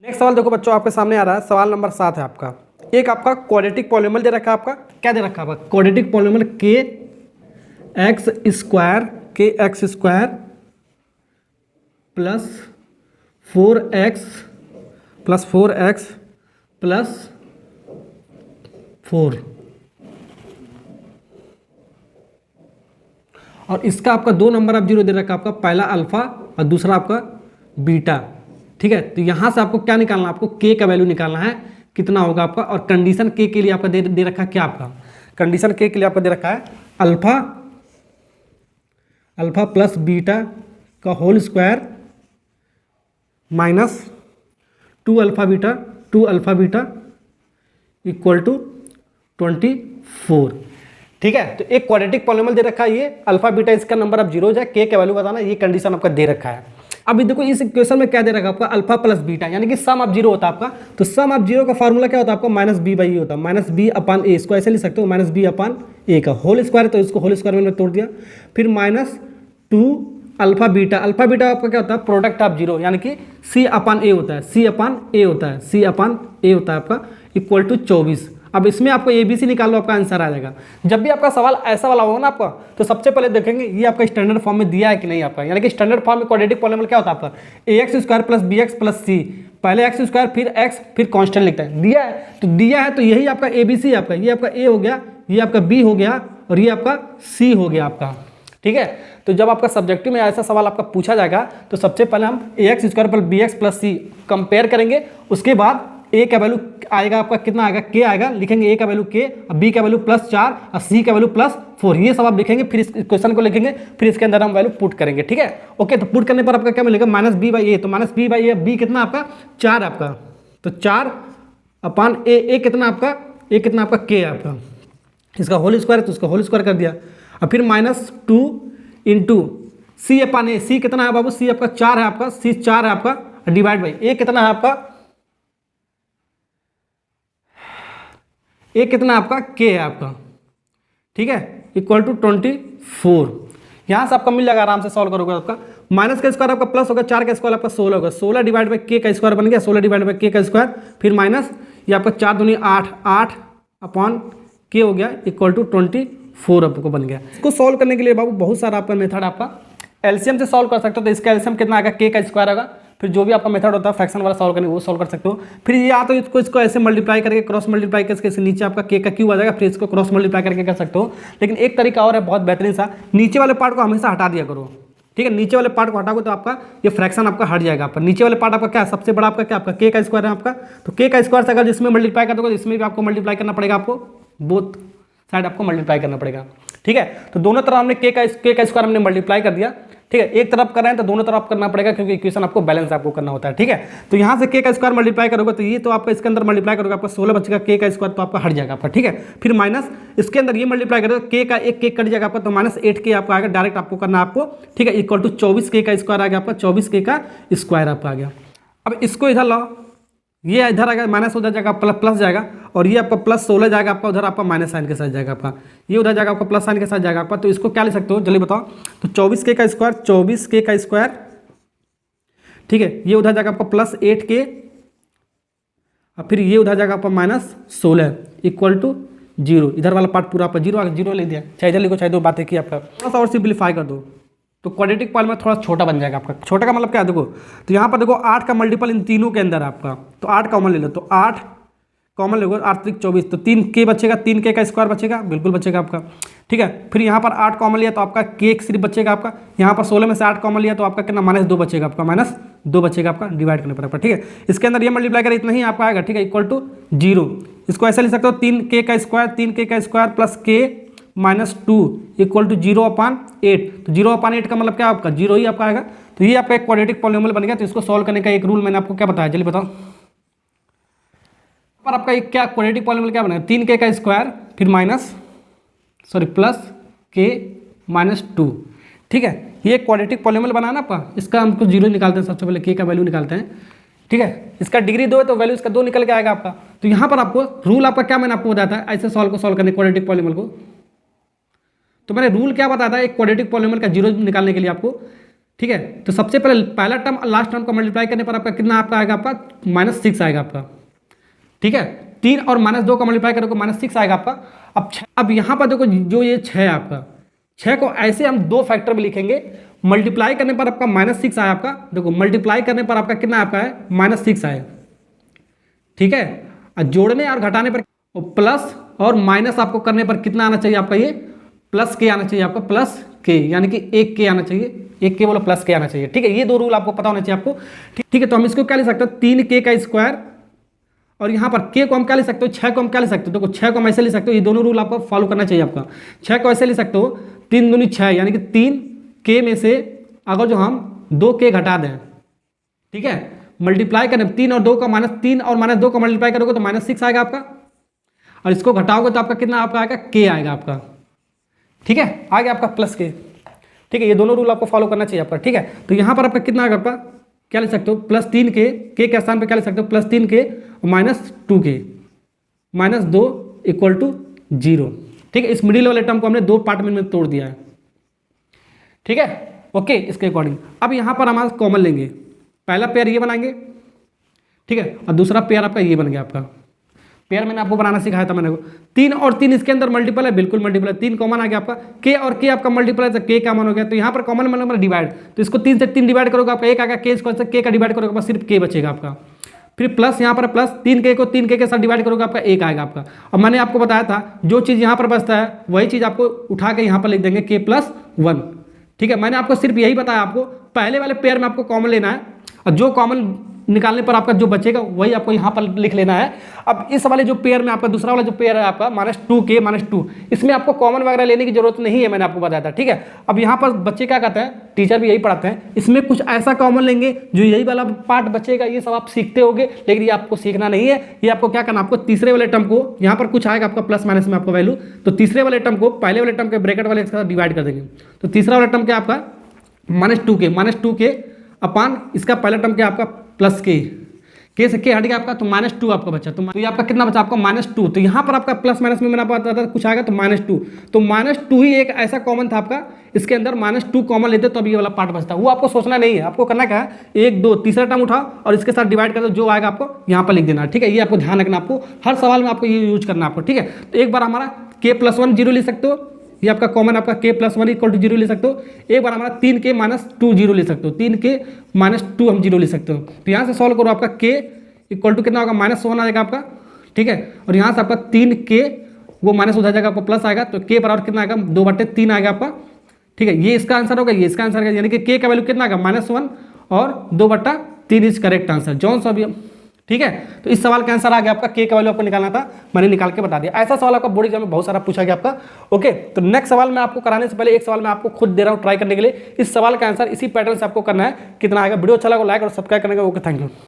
Next सवाल देखो बच्चों, आपके सामने आ रहा है सवाल नंबर 7 है आपका। एक आपका क्वाड्रेटिक पॉलीनोमियल दे रखा है आपका, क्या दे रखा है आपका? क्वाड्रेटिक पॉलीनोमियल के x square plus 4x plus 4 और इसका आपका दो नंबर ऑफ जीरो दे रखा है आपका, पहला अल्फा और दूसरा आपका बीटा। ठीक है, तो यहां से आपको क्या निकालना है? आपको के का वैल्यू निकालना है, कितना होगा आपका। और कंडीशन के लिए आपका दे रखा है क्या? आपका कंडीशन के लिए आपका दे रखा है अल्फा प्लस बीटा का whole square minus 2 alpha beta equal to 24। ठीक है, तो एक क्वाड्रेटिक पॉलीनोमियल दे रखा है, ये अल्फा बीटा इसका नंबर ऑफ जीरोज है, के का वैल्यू बताना, ये कंडीशन आपका दे रखा है। अभी देखो इस इक्वेशन में क्या दे रखा है आपका? अल्फा प्लस बीटा, यानी कि सम ऑफ जीरो होता है आपका। तो सम ऑफ जीरो का फार्मूला क्या होता है आपका? माइनस बी बाई ए होता है, माइनस बी अपान ए। इसको ऐसे लिख सकते हो, माइनस बी अपान ए का होल स्क्वायर, तो इसको होल स्क्वायर में तोड़ दिया। फिर माइनस 2 अल्फा बीटा आपका क्या होता है? प्रोडक्ट ऑफ जीरो, यानी कि सी अपान ए होता है, सी अपान ए होता है आपका, इक्वल टू 24। अब इसमें आपको ABC निकाल लो, आपका आंसर आ जाएगा। जब भी आपका सवाल ऐसा वाला होगा ना आपका, तो सबसे पहले देखेंगे ये आपका स्टैंडर्ड फॉर्म में दिया है कि नहीं आपका। यानी कि स्टैंडर्ड फॉर्म में क्वाड्रेटिक पॉलीनोमियल क्या होता है आपका? ax square plus bx plus c, पहले x स्क्वायर फिर x फिर कांस्टेंट लिखते हैं। दिया है तो यही आपका ABC है आपका, ये आपका A हो गया, ये आपका B हो गया और ये आपका C हो गया आपका। ठीक है, तो जब आपका सब्जेक्टिव में ऐसा सवाल आपका पूछा जाएगा तो सबसे पहले हम ax square plus bx plus c compare करेंगे। उसके बाद a का वैल्यू आएगा आपका, कितना आएगा? k आएगा, लिखेंगे a का वैल्यू k, b का वैल्यू +4 और c का वैल्यू +4, ये सब आप लिखेंगे। फिर इस क्वेश्चन को लिखेंगे, फिर इसके अंदर हम वैल्यू पुट करेंगे। ठीक है, ओके। तो पुट करने पर आपका क्या मिलेगा? माइनस बी बाई ए, तो minus B by A, B कितना आपका? 4 आपका, तो 4 अपान ए कितना आपका? ए कितना आपका? k आपका, इसका होल स्क्वायर है तो उसका होल स्क्वायर कर दिया। और फिर -2 इंटू सी अपान ए, सी कितना है बाबू? सी आपका 4 है आपका, सी 4 है आपका, डिवाइड बाई ए कितना है आपका? ए कितना आपका? के है आपका। ठीक है, इक्वल टू 24। यहाँ से आपका मिल जाएगा, आराम से सॉल्व करोगे। आपका माइनस का स्क्वायर आपका प्लस होगा, 4 का स्क्वायर आपका 16 होगा, 16 डिवाइड बाई के का स्क्वायर बन गया, 16 डिवाइड बाई के का स्क्वायर, फिर माइनस ये आपका 4 दूनी 8, 8 अपॉन के हो गया, इक्वल टू 24 आपको बन गया। इसको सॉल्व करने के लिए बाबू बहुत सारा आपका मेथड आपका एलसीएम से सॉल्व कर सकते हो। तो इसका एलसीएम कितना आएगा? के का स्क्वायर आएगा। फिर जो भी आपका मेथड होता है फ्रैक्शन वाला सॉल्व करने, वो सॉल्व कर सकते हो। फिर या तो इसको ऐसे मल्टीप्लाई करके, क्रॉस मल्टीप्लाई करके इसके नीचे आपका के का क्यूब आ जाएगा, फिर इसको क्रॉस मल्टीप्लाई करके कर सकते हो। लेकिन एक तरीका और है बहुत बेहतरीन सा, नीचे वाले पार्ट को हमेशा हटा दिया करो। ठीक है, नीचे वाले पार्ट को हटाओगे तो आपका ये फ्रैक्शन आपका हट जाएगा। आपका नीचे वाले पार्ट आपका क्या है? सबसे बड़ा आपका क्या? आपका के का स्क्वायर है आपका। तो के का स्क्वायर से अगर जिसमें मल्टीप्लाई कर दोगे तो इसमें भी आपको मल्टीप्लाई करना पड़ेगा, आपको बोथ साइड आपको मल्टीप्लाई करना पड़ेगा। ठीक है, तो दोनों तरफ हमने के का स्क्वायर हमने मल्टीप्लाई कर दिया। ठीक है, एक तरफ कर रहे हैं तो दोनों तरफ करना पड़ेगा, क्योंकि इक्वेशन आपको बैलेंस आपको करना होता है। ठीक है, तो यहाँ से के का स्क्वायर मल्टीप्लाई करोगे तो ये तो आपका इसके अंदर मल्टीप्लाई करोगे, आपका 16 बचेगा, के का स्क्वायर तो आपका हट जाएगा आपका। ठीक है, फिर माइनस इसके अंदर ये मल्टीप्लाई करोगे, के का एक के कट जाएगा आपका, तो -8 आपको आएगा, डायरेक्ट आपको करना आपको। ठीक है, इक्वल टू 24 के का स्क्वायर आ गया आपका, 24 के का स्क्वायर आपका आ गया। अब इसको इधर लाओ, ये इधर आएगा, माइनस उधर जाएगा, प्लस जाएगा, और ये आपका +16 जाएगा आपका, उधर आपका माइनस साइन के साथ जाएगा आपका, ये उधर जाएगा आपका प्लस साइन के साथ जाएगा आपका। तो इसको क्या लिख सकते हो जल्दी बताओ? तो 24 के का स्क्वायर, 24 के का स्क्वायर। ठीक है, ये उधर जाएगा आपका +8 के, और फिर ये उधर जाएगा आपका -16 इक्वल टू 0। इधर वाला पार्ट पूरा आपका 0 ले दिया, चाहे इधर लिखो चाहे दो बातें की आपका, थोड़ा सा और सिंप्लीफाई कर दो तो क्वाड्रेटिक पॉलीनोमियल थोड़ा छोटा बन जाएगा आपका। छोटा का मतलब क्या है? देखो, तो यहाँ पर देखो 8 का मल्टीपल इन तीनों के अंदर आपका, तो 8 कॉमन ले लो, तो 8 कॉमन ले लो, 8 3 24, तो 3 के बचेगा, 3 के का स्क्वायर बचेगा, बिल्कुल बचेगा आपका। ठीक है, फिर यहाँ पर 8 कॉमन लिया तो आपका के सिर्फ बचेगा आपका। यहाँ पर 16 में से 8 कॉमन लिया तो आपका कितना? -2 बचेगा आपका, -2 बचेगा आपका, डिवाइड करने पड़ेगा। ठीक है, इसके अंदर ये मल्टीप्लाई करें, इतना ही आपका आएगा। ठीक है, इक्वल टू 0। इसको ऐसा लिख सकते हो, 3 के का स्क्वायर प्लस के -2 इक्वल टू 0/8। तो 0/8 का मतलब क्या आपका? 0 ही आपका आएगा। तो ये आपका एक क्वाड्रेटिक पॉलीनोमियल बन गया। तो इसको सॉल्व करने का एक रूल मैंने आपको क्या बताया, जल्दी बताओ। पर आपका एक क्या क्वाड्रेटिक पॉलीनोमियल क्या बना? 3 के का स्क्वायर फिर प्लस के -2। ठीक है, ये क्वाड्रेटिक पॉलीनोमियल बना ना आपका, इसका हमको 0 निकालते हैं। सबसे पहले के का वैल्यू निकालते हैं। ठीक है, इसका डिग्री 2 है तो वैल्यू इसका 2 निकल के आएगा आपका। तो यहाँ पर आपको रूल आपका क्या मैंने आपको बताया था ऐसे सॉल्व करने क्वाड्रेटिक पॉलीनोमियल को। तो मैंने रूल क्या बताया था एक क्वाड्रेटिक पॉलीनोमियल का 0 निकालने के लिए आपको? ठीक है। तो सबसे पहले पहला टर्म और लास्ट टर्म को मल्टीप्लाई करने पर आपका कितना आपका आएगा, आपका -6 आएगा आपका। ठीक है, 3 और -2 का मल्टीप्लाई करोगे -6 आएगा आपका। अब यहाँ पर देखो जो ये 6 है आपका, 6 को ऐसे हम 2 फैक्टर में लिखेंगे। मल्टीप्लाई करने पर आपका -6 आया आपका, देखो मल्टीप्लाई करने पर आपका कितना आपका है, -6 आया। ठीक है, और जोड़ने और घटाने पर प्लस और माइनस आपको करने पर कितना आना चाहिए आपका, ये प्लस के आना चाहिए आपका, प्लस के यानी कि 1 के आना चाहिए, 1 के बोलो प्लस के आना चाहिए। ठीक है, ये 2 रूल आपको पता होना चाहिए आपको। ठीक है, तो हम इसको क्या लिख सकते हैं, 3k का स्क्वायर, और यहाँ पर k को हम क्या लिख सकते हो, 6 को हम क्या लिख सकते हो, देखो 6 को हम ऐसे लिख सकते हो, ये दोनों रूल आपको फॉलो करना चाहिए आपका। 6 को ऐसे लिख सकते हो, 3 दूनी 6 यानी कि 3k में से अगर जो हम 2k घटा दें, ठीक है, मल्टीप्लाई करें 3 और 2 का -3 और -2 का मल्टीप्लाई करोगे तो -6 आएगा आपका, और इसको घटाओगे तो आपका कितना आपका आएगा, k आएगा आपका। ठीक है, आ गया आपका प्लस के। ठीक है, ये दोनों रूल आपको फॉलो करना चाहिए आपका। ठीक है, तो यहाँ पर आपका कितना आएगा आपका, क्या लिख सकते हो, +3k, k के स्थान पे क्या लिख सकते हो, +3k -2k -2 = 0। ठीक है, इस मिडिल वाले टर्म को हमने 2 पार्ट में तोड़ दिया है। ठीक है, ओके, इसके अकॉर्डिंग अब यहाँ पर हम कॉमन लेंगे, पहला पेयर ये बनाएंगे, ठीक है, और दूसरा पेयर आपका ये बन गया आपका। पेयर मैंने आपको बनाना सिखाया था मैंने को, 3 और 3 इसके अंदर मल्टीपल है, बिल्कुल मल्टीपल है, 3 कॉमन आ गया आपका, k और k आपका मल्टीपल है तो k कॉमन हो गया, तो यहाँ पर कॉमन मतलब डिवाइड, तो इसको 3 से 3 डिवाइड करोगे आपका 1 आएगा, k स्क्वायर से k का डिवाइड करोगे आपका सिर्फ k बचेगा आपका। फिर प्लस यहाँ पर प्लस 3k को 3k के साथ डिवाइड करोगे आपका 1 आएगा आपका। और मैंने आपको बताया था जो चीज़ यहाँ पर बचता है वही चीज़ आपको उठा के यहाँ पर लिख देंगे k+1। ठीक है, मैंने आपको सिर्फ यही बताया, आपको पहले वाले पेयर में आपको कॉमन लेना है, और जो कॉमन निकालने पर आपका जो बचेगा वही आपको यहाँ पर लिख लेना है। अब इस वाले जो पेयर में आपका दूसरा वाला जो पेयर है आपका -2k -2, इसमें आपको कॉमन वगैरह लेने की जरूरत नहीं है, मैंने आपको बताया था। ठीक है, अब यहाँ पर बच्चे क्या कहते हैं, टीचर भी यही पढ़ाते हैं, इसमें कुछ ऐसा कॉमन लेंगे जो यही वाला पार्ट बचेगा, ये सब आप सीखते होगे, लेकिन ये आपको सीखना नहीं है। ये आपको क्या करना, आपको तीसरे वाले टर्म को, यहाँ पर कुछ आएगा आपका प्लस माइनस में आपको वैल्यू, तो तीसरे वाले टर्म को पहले वाले टर्म के ब्रैकेट वाले के साथ डिवाइड कर देंगे। तो तीसरा वाला टर्म क्या आपका -2k अपान इसका पहला टर्म क्या आपका प्लस के से के हट गया आपका, तो -2 आपका बचा, तो ये आपका कितना बचा आपका -2। तो यहाँ पर आपका प्लस माइनस में मैंने आपको बताया था कुछ आएगा तो -2, तो -2 ही एक ऐसा कॉमन था आपका, इसके अंदर -2 कॉमन लेते तो अब ये वाला पार्ट बचता, वो आपको सोचना नहीं है, आपको करना क्या है, 1 2 तीसरा टर्म उठाओ और इसके साथ डिवाइड कर दो, जो आएगा आपको यहाँ पर लिख देना। ठीक है, ये आपको ध्यान रखना, आपको हर सवाल में आपको ये यूज करना आपको। ठीक है, तो एक बार हमारा k+1 0 लिख सकते हो, ये आपका कॉमन आपका k+1 = 0 ले सकते हो। एक बार हमारा 3k -2 0 ले सकते हो, 3k -2 हम 0 ले सकते हो। तो यहाँ से सॉल्व करो, आपका k = कितना होगा, -1 आ जाएगा आपका। ठीक है, और यहाँ से आपका 3k वो माइनस उधर जाएगा, आपको प्लस आएगा, तो k बराबर कितना आएगा, 2/3 आएगा आपका। ठीक है, ये इसका आंसर होगा, ये इसका आंसर होगा, यानी कि k का वैल्यू कितना आएगा, -1 और 2/3 इज करेक्ट आंसर, जॉन सा भी। ठीक है, तो इस सवाल का आंसर आ गया आपका, k का वैल्यू आपको निकालना था, मैंने निकाल के बता दिया। ऐसा सवाल आपका बोर्ड एग्जाम में बहुत सारा पूछा गया आपका। ओके, तो नेक्स्ट सवाल मैं आपको कराने से पहले एक सवाल मैं आपको खुद दे रहा हूँ ट्राई करने के लिए। इस सवाल का आंसर इसी पैटर्न से आपको करना है, कितना आएगा। वीडियो अच्छा लगा लाइक और सब्सक्राइब करने का। Okay, thank you.